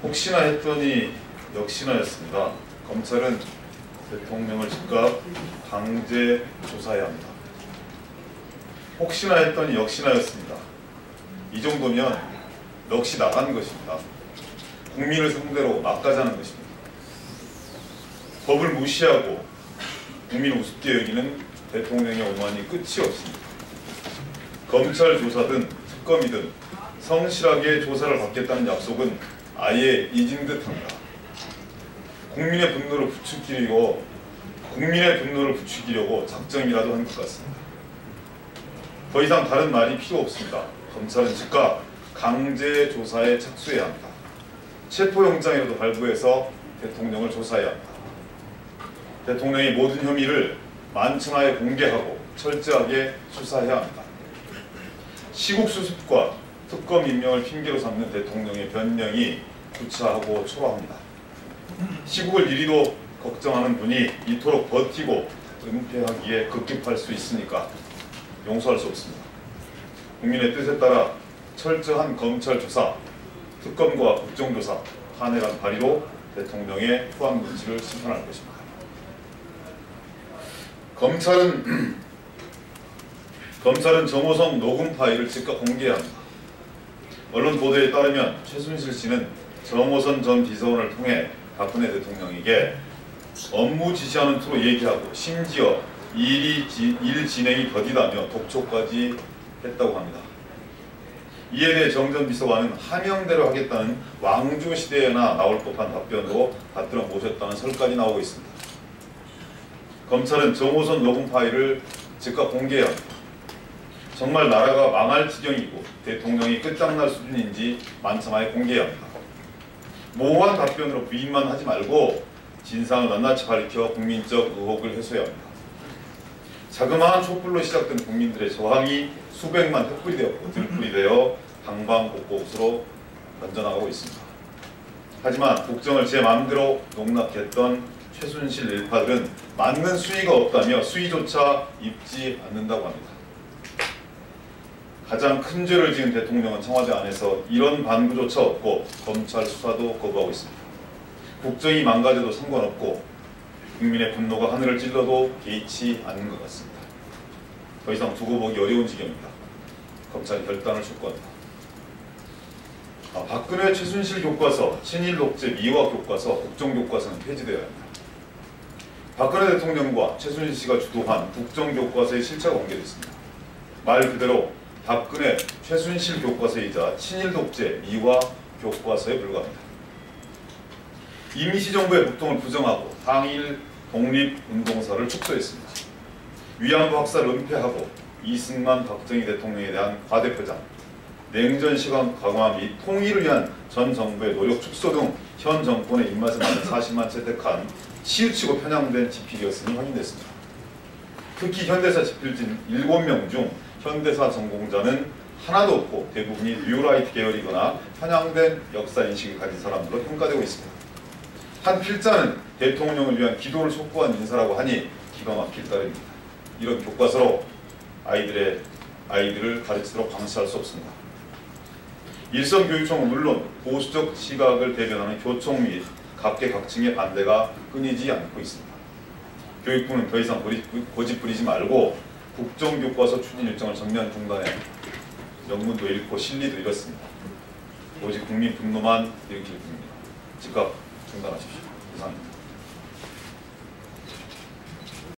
혹시나 했더니 역시나였습니다. 검찰은 대통령을 즉각 강제 조사해야 합니다. 혹시나 했더니 역시나였습니다. 이 정도면 넋이 나간 것입니다. 국민을 상대로 막가자는 것입니다. 법을 무시하고 국민을 우습게 여기는 대통령의 오만이 끝이 없습니다. 검찰 조사든 특검이든 성실하게 조사를 받겠다는 약속은 아예 잊은 듯합니다. 국민의 분노를 부추기려고 작정이라도 한 것 같습니다. 더 이상 다른 말이 필요 없습니다. 검찰은 즉각 강제 조사에 착수해야 합니다. 체포영장이라도 발부해서 대통령을 조사해야 합니다. 대통령의 모든 혐의를 만천하에 공개하고 철저하게 수사해야 합니다. 시국 수습과 특검 임명을 핑계로 삼는 대통령의 변명이 구차하고 초라합니다. 시국을 이리도 걱정하는 분이 이토록 버티고 은폐하기에 급급할 수 있으니까 용서할 수 없습니다. 국민의 뜻에 따라 철저한 검찰 조사, 특검과 국정조사, 탄핵안 발의로 대통령의 후한 문치를 심판할 것입니다. 검찰은 정호성 녹음 파일을 즉각 공개해야 합니다. 언론 보도에 따르면 최순실 씨는 정호선 전 비서관을 통해 박근혜 대통령에게 업무 지시하는 투로 얘기하고 심지어 일 진행이 더디다며 독촉까지 했다고 합니다. 이에 대해 정 전 비서관은 하명대로 하겠다는 왕조시대에나 나올 법한 답변으로 받들어 모셨다는 설까지 나오고 있습니다. 검찰은 정호선 녹음 파일을 즉각 공개해야 합니다. 정말 나라가 망할 지경이고 대통령이 끝장날 수준인지 만천하에 공개해야 합니다. 모호한 답변으로 부인만 하지 말고 진상을 낱낱이 밝혀 국민적 의혹을 해소해야 합니다. 자그마한 촛불로 시작된 국민들의 저항이 수백만 횃불이 되었고 들불이 되어 방방곡곡으로 번져나가고 있습니다. 하지만 국정을 제 마음대로 농락했던 최순실 일파들은 맞는 수위가 없다며 수위조차 입지 않는다고 합니다. 가장 큰 죄를 지은 대통령은 청와대 안에서 이런 반구조차 없고 검찰 수사도 거부하고 있습니다. 국정이 망가져도 상관없고 국민의 분노가 하늘을 찔러도 개의치 않는 것 같습니다. 더 이상 두고 보기 어려운 지경입니다. 검찰이 결단을 촉구합니다. 박근혜 최순실 교과서, 친일 독재 미화 교과서, 국정교과서는 폐지되어야 합니다. 박근혜 대통령과 최순실 씨가 주도한 국정교과서의 실체가 공개됐습니다. 말 그대로 박근혜 최순실 교과서이자 친일 독재 미화 교과서에 불과합니다. 임시정부의 북통을 부정하고 항일 독립운동사를 축소했습니다. 위안부 학살을 은폐하고 이승만 박정희 대통령에 대한 과대표장, 냉전 시간 강화 및 통일을 위한 전 정부의 노력 축소 등 현 정권의 입맛에 맞는 사실만 채택한 치우치고 편향된 집필이었으니 확인됐습니다. 특히 현대사 집필진 7명 중 현대사 전공자는 하나도 없고 대부분이 뉴라이트 계열이거나 편향된 역사인식을 가진 사람들로 평가되고 있습니다. 한 필자는 대통령을 위한 기도를 촉구한 인사라고 하니 기가 막힐 따름입니다. 이런 교과서로 아이들을 가르치도록 방치할 수 없습니다. 일선교육청은 물론 보수적 시각을 대변하는 교총 및 각계각층의 반대가 끊이지 않고 있습니다. 교육부는 더 이상 고집 부리지 말고 국정교과서 추진 일정을 전면 중단해야 합니다. 명문도 잃고 실리도 잃었습니다. 오직 국민 분노만 일으킬 뿐입니다. 즉각 중단하십시오. 이상입니다.